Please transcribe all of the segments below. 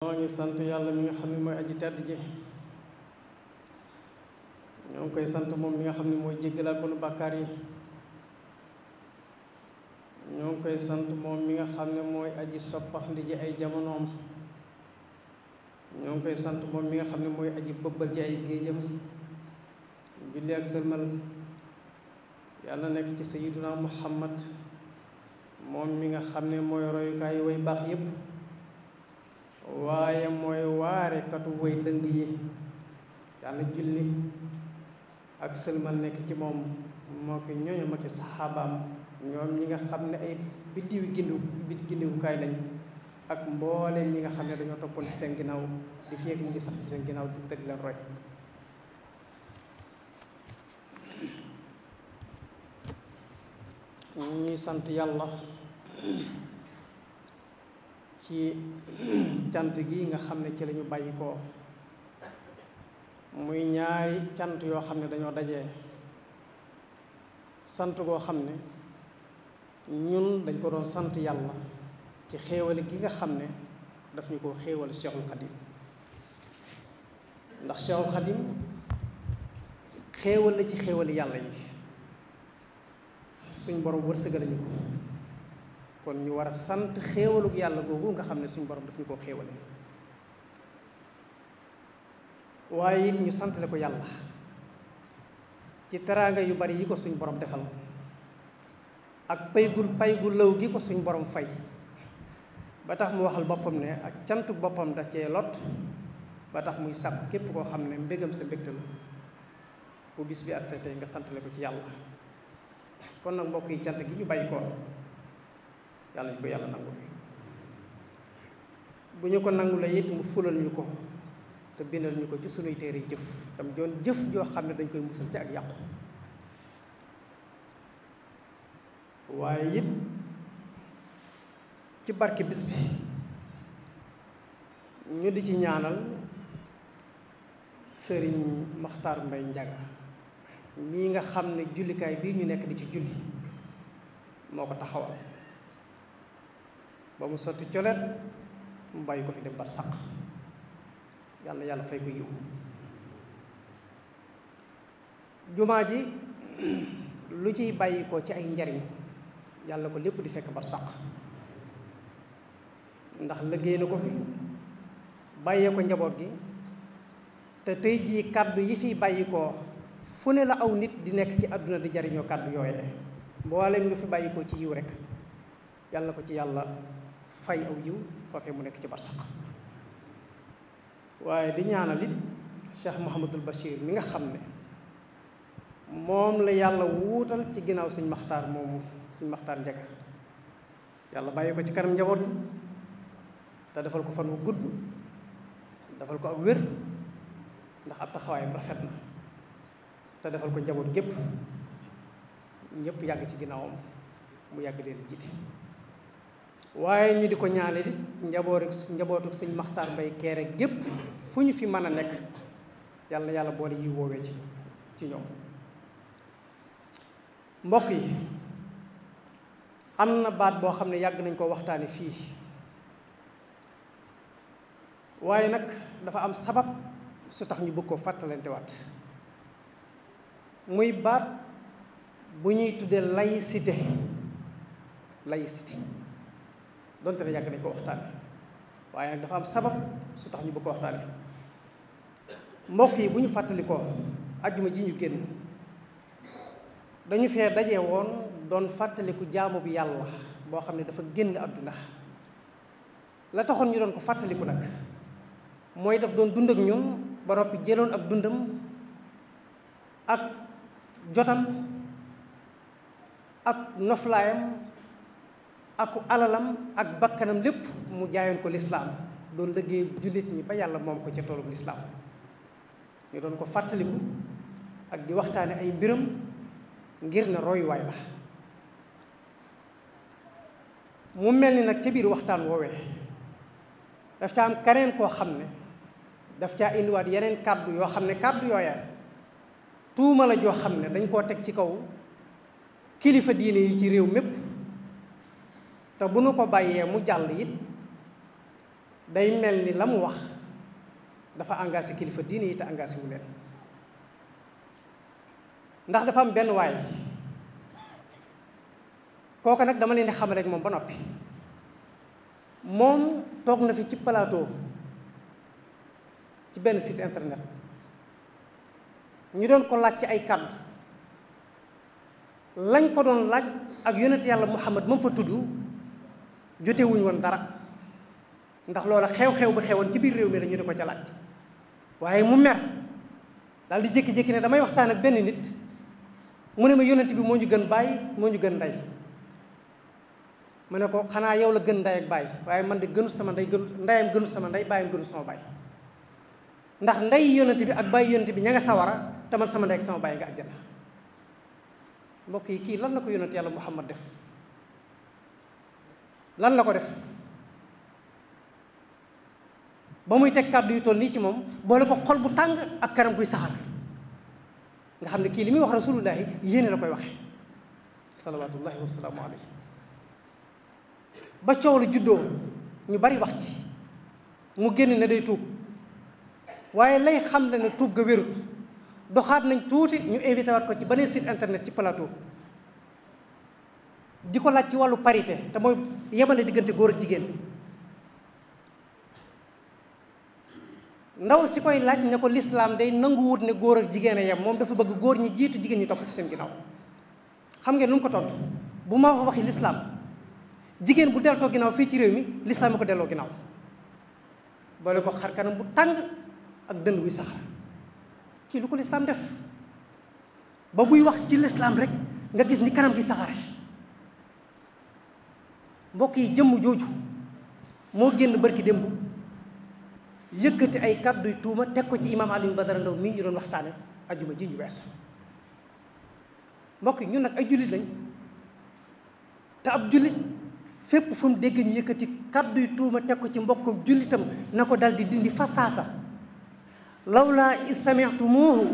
ñoo ngi sant yàlla mi nga xam ne mooy aji tedd ji ñoo ngi koy sant moom mi nga xam ne mooy jéggalakonu bàkkaar yi ñoo ngi koy sant moom mi nga xam ne mooy aji soppaxndi ji ay jamonoom ñoo ngi koy sant moom mi nga xam ne mooy aji bëbbal ji ay géejam julli ak sëlmal yàlla nekk ci sayyiduna muhammad moom mi nga xam ne mooy royukaay way baax yépp waaye mooy waare katu way dëng yi yàlla julli ak sëlmal nekk ci moom moo ki ñooñu ma ki saxaabaam ñoom ñi nga xam ne ay gindiwukaay lañ ak mbooleen ñi nga xam ne dañoo toppoon ci seen ginnaaw di fi ak ñu ngi sax ci seen ginnaaw di tëdd leen roy ñuy sant yàlla ci cant gi nga xam ne ci lañu bàyyi ko muy ñaari cant yoo xam ne dañoo dajee sant goo xam ne ñun dañ ko doon sant yàlla ci xéewale gi nga xam ne daf ñu ko xéewal Cheikhul Khadim ndax Cheikhul Khadim xéewal la ci xéewali yàlla yi suñ borom wërsëgal lañu ko kon ñu war a sant xéewalug yàlla googu nga xam ne suñ borom daf ñu koo xéewale waaye it ñu santale ko yàlla ci teraanga yu bari yi ko suñ borom defal ak pay gu law gi ko suñ borom fay ba tax mu waxal boppam ne ak cantuk boppam da cee lot ba tax muy sàkk képp koo xam ne mbégam sa mbégte la bu bis bi ak sa tey nga santale ko ci yàlla kon nag mbokk yi cant gi ñu bàyyi ko yàlla ñu ko yàlla nangu bu ñu ko nangu la it mu fulal ñu ko te bindal ñu ko ci sunuy téere jëf tam doon jëf joo xam ne dañ koy musal ci ak yàqu waaye it ci barke bis bi ñu di ci ñaanal sëriñ Maxtaar Mbay Njaga mii nga xam ne jullikaay bii ñu nekk di ci julli moo ko taxawal ba mu sotti coleet mu bàyyi ko fi dem barsàq yàlla yàlla fay ko yiw jumaa ji lu ciy bàyyi ko ci ay njariñ yàlla ko lépp di fekk barsàq ndax liggéey na ko fi bàyyee ko njaboot gi te tey jii kàddu yi fiy bàyyi ko fu ne la aw nit di nekk ci àdduna di jariñoo kàddu yooyee mboolem lu fi bàyyi ko ci yiw rek yàlla ko ci yàlla fay aw yiw foofee mu nekk ci barsaq waaye di ñaanal it Cheikh Mouhamadul Bachir mi nga xam ne moom la yàlla wuutal ci ginnaaw sëñ Maxtaar moomu sëñ Maxtaar Njaga yàlla bàyyi ko ci kanam njaboot te defal ko fan wu gudd defal ko ak wér ndax ab taxawaayam rafet na te defal ko njaboot gépp ñëpp yàgg ci ginnaawam mu yàgg leen jiite waaye ñu di ko ñaale it njabootu sëñ Maxtaar Mbay Kéré gépp fu ñu fi mën a nekk yàlla yàlla boole yi woowee ci ñoom mbokk yi am na baat boo xam ne yàgg nañ ko waxtaane fii waaye nag dafa am sabab su tax ñu bëgg koo fàttalantewaat muy baat bu ñuy tuddee laïcité donte ne yàgg nañ ko waxtaane waaye nag dafa am sabab su tax ñu bëgg ko waxtaane mbokk yi bu ñu fàttalikoo ajjuma ji ñu génn dañu fee daje woon doon fàttaliku jaamu bi yàlla boo xam ne dafa génn àdduna la taxoon ñu doon ko fàttaliku nag mooy daf doon dund ak ñun ba noppi jëloon ak dundam ak jotam ak noflaayam ak alalam ak bakkanam lépp mu jaayoon ko lislaam doon liggéey jullit ñi ba yàlla moom ko ca toolub lislaam ñu doon ko fàttaliku ak di waxtaane ay mbiram ngir ne royuwaay la mu mel ni nag ca biir waxtaan woowee daf ca am keneen koo xam ne daf caa indiwaat yeneen kàddu yoo xam ne kàddu yooya tuuma la joo xam ne dañ koo teg ci kaw kilifa diine yi ci réew mépp te bu nu ko bàyyee mu jàll it day mel ni la mu wax dafa engagé kilifa diine yi te engagé wu leen ndax dafa am benn waay kooka nag dama leen di xamal rek moom ba noppi moom toog na fi ci plateau ci benn site internet ñu doon ko laaj ci ay kàddu lañ ko doon laaj ak yonent yàlla Muhammad moom fa tudd jotewuñ woon dara ndax loola xew-xew bu xewoon ci biir réew mi la ñu di ko ca laaj waaye mu mer daal di jékki-jékki ne damay waxtaan ak benn nit mu ne ma yonent bi moo ñu gën bàyyi moo ñu gën ndey ma ne ko xanaa yow la gën ndey ak bàyyi waaye man de gënu sama ndey ndeyam gënu sama ndey bàyyam gënu sama bàyyi ndax ndey yonent bi ak bàyyi yonent bi ña nga sawara te man sama ndey ak sama bàyyi nga àjjana mbokk yi kii lan la ko yonent yàlla Muhammad def lan la ko def ba muy teg kàddu yu toll nii ci moom boole ko xol bu tàng ak kanam guy saxaar nga xam ne kii li muy wax rasulullahi yéene la koy waxe salawaatullahi wasalaamu alayhi ba coow lu juddoo ñu bari wax ci mu génn ne day tuub waaye lay xam le ne tuub ga wérut doxaat nañ tuuti ñu invité waat ko ci beneen site internet ci plateau di ko laaj ci wàllu parité te mooy yemale diggante góor ak jigéen ndaw si koy laaj ne ko lislaam day nanguwut ne góor ak jigéen a yem moom dafa bëgg góor ñi jiitu jigéen ñi topp ci seen ginnaaw xam ngeen nu mu ko tontu bu ma wax waxi lislaam jigéen bu deltoo ginnaaw fii ci réew mi lislaam ko delloo ginnaaw boole ko xar kanam bu tàng ak dënd buy saxar kii lu ko lislaam def ba buy wax ci lislaam rek nga gis ni kanam gi saxare mbokk yi jëmm jooju moo génn barki démb yëkkati ay kàdduy tuuma teg ko ci imaam Alioune Badara Ndao mii ñu doon waxtaane ajjuma ji ñu weesu mbokk yi ñun nag ay jullit lañ te ab jullit fépp fu mu dégg ñu yëkkati kàdduy tuuma teg ko ci mbokkum jullitam na ko dal di dindi fa saasa lawlaa is sami'tumuuhu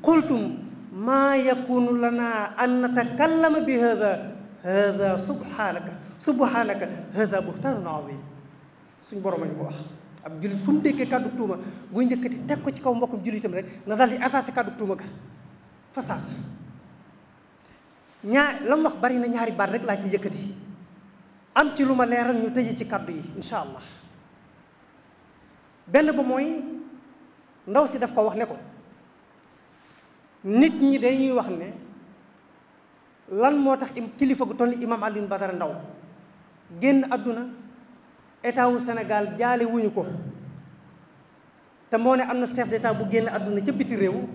qultum maa yakunu lana an natakallama bi hada subhanaka hada buhtaanun azim suñ borom ñu ko wax ab jullit fu mu déggee kàddu tuuma buy njëkkati teg ko ci kaw mbokkum jullitam rek na daal di effacé kàddu tuuma ga fa saasa la mu wax bari na ñaari baat rek laa ci yëkkati am ci lu ma leeral ñu tëje ci kàddu yi incha allah benn ba mooy ndaw si daf ko wax ne ko nit ñi dañuy wax ne lan moo tax kilifa gu toll ni imam Alioune Badara Ndao génn àdduna état wu Sénégal jaale wuñu ko te moo ne am na chef d'état bu génn àdduna ca biti réew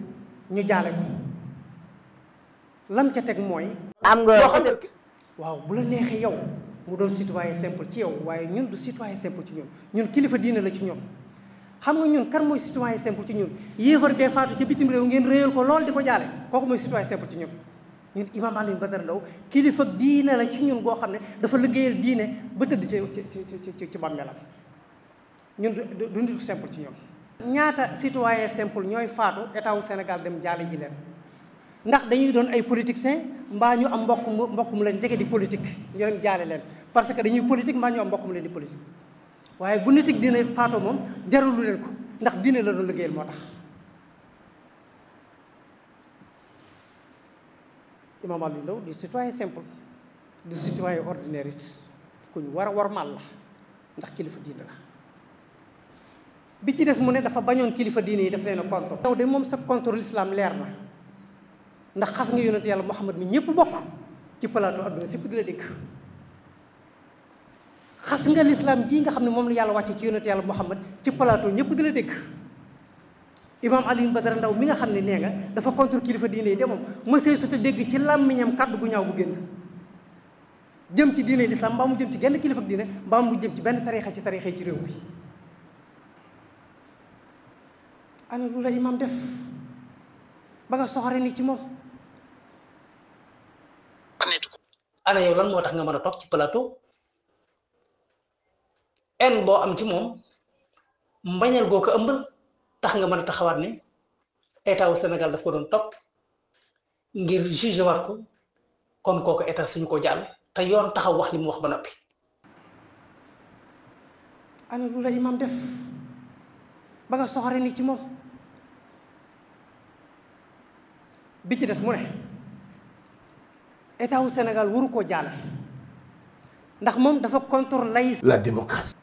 ñu jaale ko lam ca teg mooy am nga waaw bu la neexee yow mu doon citoyen simple ci yow waaye ñun du citoyen simple ci ñun kilifa diine la ci ñun xam nga ñun kan mooy citoyen simple ci ñun yéefar bee faatu ca bitim réew ngeen réyal ko lool di ko jaale kooku mooy citoyen simple ci ñun imam Alioune Badara Ndao kilifa diine la ci ñun goo xam ne dafa liggéeyal diine ba tëdd ci bàmmeelam ñun du nitu simple ci ñun ñaata citoyen simple ñooy faatu état wu Sénégal dem jaale ji leen ndax dañuy doon ay politiciens mbaa ñu am mbokk mu leen jege di politique ñu leen jaale leen parce que dañuy politique mbaa ñu am mbokk mu leen di politique waaye bu nitik diine faatoo moom jarulu leen ko ndax diine la doon liggéeyal moo tax imam Alioune Ndao du citoyen simple du citoyen ordinaire it ku ñu war a wormaal la ndax kilifa diine la bi ci des mu ne dafa bañoon kilifa diine yi daf leen a contre yow de moom sa contre l'islam leer na ndax xas nga yonent yàlla Muhammad mi ñëpp bokk ci plateau adduna sépp di la dégg xas nga l'islam ji nga xam ne moom la yàlla wàcce ci yonent yàlla Muhammad ci plateau ñëpp di la dégg imam Alioune Badara Ndao mi nga xam ne nee nga dafa contre kilifa diine yi de moom mësee su te dégg ci làmmiñam kàddu gu ñaaw bu génn jëm ci diine l'islam mbaa mu jëm ci genn kilifa diine mbaa mu jëm ci benn tariixa ci tariixa yi ci réew bi ana lu la imam def ba nga soxore nii ci moom ana yow lan moo tax nga mën a toog ci plateau en boo am ci moom mbañal goo ko ëmbal tax nga mën a taxawaat ne état wu Sénégal daf ko doon topp ngir juge war ko kon kooku état suñu ko jàlle te yoon taxaw wax li mu wax ba noppi ana lu la imam def ba nga soxare ni ci moom. bi ci des mu ne état wu Sénégal waru koo jaale ndax moom dafa contre la démocratie.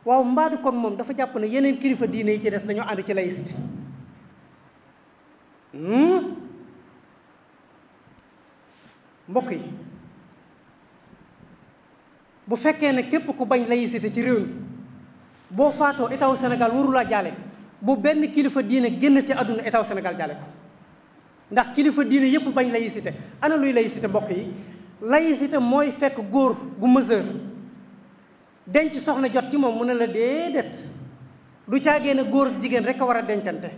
waaw mbaadu kon moom dafa jàpp ne yeneen kilifa diine yi ci des dañoo ànd ci laïcité. mbokk yi bu fekkee ne képp ku bañ laïcité ci réew mi boo faatoo état wu Sénégal waru laa jaale bu benn kilifa diine génn te àdduna état wu Sénégal jaale ko ndax kilifa diine yëpp bañ laïcité. ana luy laïcité mbokk yi laïcité mooy fekk góor gu mesure denc soxna jot ci moom mu ne la déedéet du caagee ne góor ak jigéen rek a war a dencante.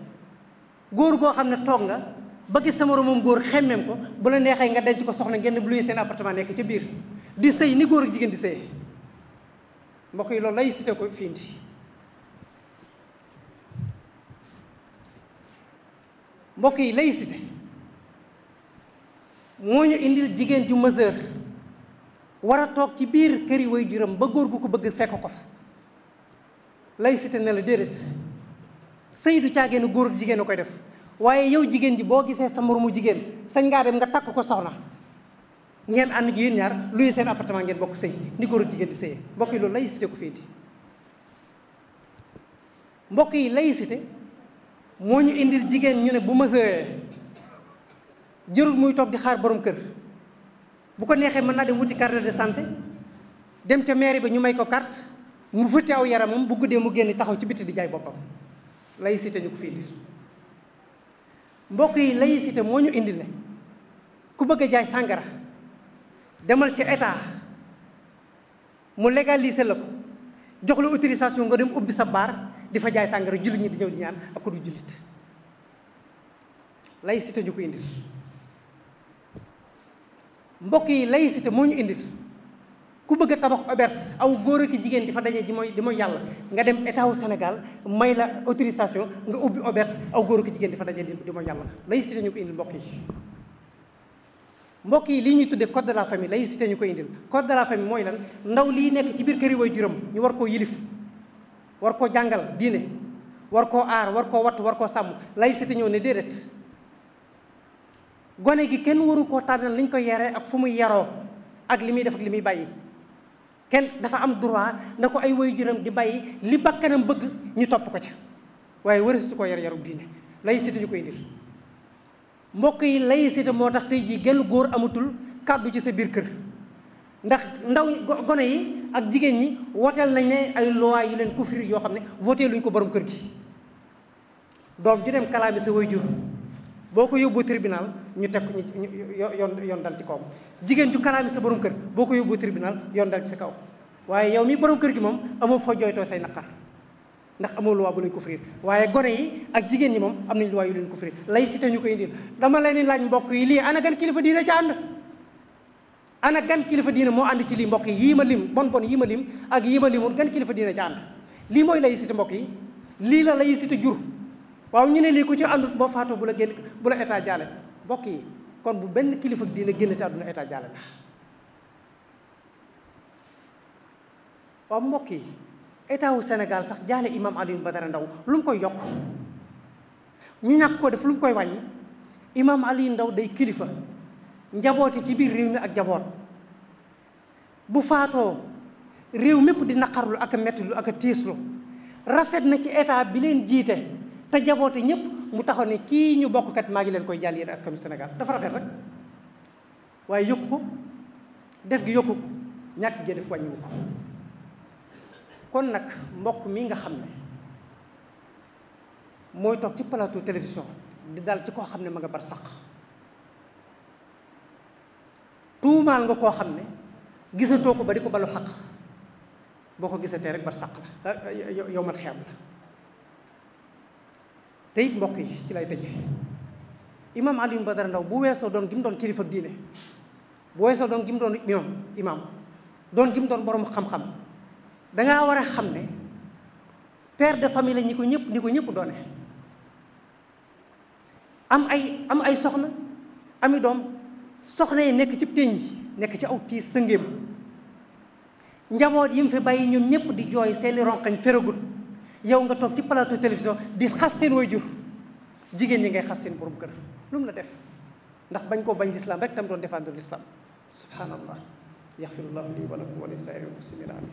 góor goo xam ne toog nga ba gis sa moroomam góor xemmem ko bu la neexee nga denc ko soxna ngeen luy seen appartement nekk ca biir di sëy ni góor ak jigéen di sëy. mbokk yi loolu laïcité ko fi indi. mbokk yi laïcité moo ñu indil jigéen ju mesure war a toog ci biir kër yi waajuram ba góor gu ko bëgg fekk ko fa. laïcité ne la déedéet sëy du caagéenu góor ak jigéen a koy def waaye yow jigéen ji boo gisee sa moromu jigéen sañ ngaa dem nga takk ko soxna ngeen ànd ji yéen ñaar luy seen appartement ngeen bokk sëy ni góor ak jigéen di sëyee. mbokk yi loolu laïcité ko fi indi. mbokk yi laïcité moo ñu indil jigéen ñu ne bu mesure jërul muy toog di xaar borom kër bu ko neexee mën naa dem wuti carte de santé dem ca mairie ba ñu may ko carte mu fëtte aw yaramam bu guddee mu génn taxaw ci bitti di jaay boppam. laïcité ñu ko fi indil. mbokk yi laïcité moo ñu indil ne ku bëgg a jaay sàngara demal ci état mu légaliser la ko jox la autorisation nga dem ubbi sa baar di fa jaay sàngara jullit ñi di ñëw di ñaan ak ko du jullit. laïcité ñu ko indil. mbokk yi laïcité moo ñu indil ku bëgg a tabax auberge aw góor ak jigéen di fa daje di mooy yàlla nga dem état wu Sénégal may la autorisation nga ubbi auberge aw góor ak jigéen di fa daje di mooy yàlla. laïcité ñu ko indil mbokk yi. mbokk yi lii ñuy tuddee code de la famille laïcité ñu ko indil. code de la famille mooy lan ndaw lii nekk ci biir kër yi waajuram ñu war koo yilif war koo jàngal diine war koo aar war koo wattu war koo sàmm. laïcité ñëw ne déedéet gone gi kenn waru koo tànnal liñ ko yaree ak fu muy yaroo ak li muy def ak li muy bàyyi. kenn dafa am droit na ko ay waajuram di bàyyi li bakkanam bëgg ñu topp ko ca waaye wërësitu ko yarub diine. laïcité ñu ko indil. mbokk yi laïcité moo tax tey jii genn góor amatul kàddu ci sa biir kër ndax ndaw gone yi ak jigéen ñi woteel nañ ne ay loi yu leen kufri yoo xam ne voté luñ ko borom kër gi. doom ju dem kalaami sa waajur boo ko yóbbu tribunal ñu teg yoon dal ci kawam. jigéen ju kalaami sa borom kër boo ko yóbbu tribunal yoon dal ci sa kaw waaye yow mi borom kër gi moom amoo foo jooytoo say naqar ndax amoo loi bu leen kufri waaye gone yi ak jigéen ñi moom am nañ loi yu leen kufri. laïcité ñu koy indil. dama leen di laaj mbokk yi lii ana gan kilifa diine ca ànd. ana gan kilifa diine moo ànd ci lii mbokk yi yii ma lim bon yii ma lim ak yii ma limul gan kilifa diine ca ànd. lii mooy laïcité mbokk yi lii la laïcité jur. waaw ñu ne lii ku ci àndut boo faatoo bu la état jaale. mbokk yi kon bu benn kilifa diine génn te àdduna état jaale la. waaw mbokk yi état wu Sénégal sax jaale imam Alioune Badara Ndao lu mu koy yokk ñu ñàkk ko def lu mu koy wàññi. imam Alioune Ndao day kilifa njabooti ci biir réew mi ak jaboot bu faatoo réew mépp di naqarlu ak a mettlu ak a tiislu rafet na ci état bi leen jiite te jaboote ñëpp mu taxaw ne kii ñu bokk kat maa ngi leen koy jàll yéen askanu Sénégal dafa rafet rek waaye yokku ko def gi yokku ko ñàkk gi def wàññiwu ko. kon nag mbokk mi nga xam ne mooy toog ci plateau télévision di dal ci koo xam ne ma nga bar sàq tuumaal nga koo xam ne gisatoo ko ba di ko balu xaq boo ko gisatee rek bar sàq la yow mal xeeb la. te it mbokk yi ci lay tëje imam Alioune Badara Ndao bu weesoo doon gi mu doon kilifa diine bu weesoo doon gi mu doon imam doon gi mu doon borom xam-xam dangaa war a xam ne père de famille la ñi ko ñëpp doone am ay soxna ami doom soxna yi nekk ci téeñ yi nekk ci aw tiis sëngéem njaboot yi mu fi bàyyi ñoom ñëpp di jooy seeni ronkañ feragut yow nga toog ci plateau télévision di xas seen waajur jigéen ñi ngay xas seen borom kër lu mu la def ndax bañ koo bañ lislaam rek tam doon défendre lislaam subhanallah yaxfirullahu li wa lakum wa li saa'iril muslimina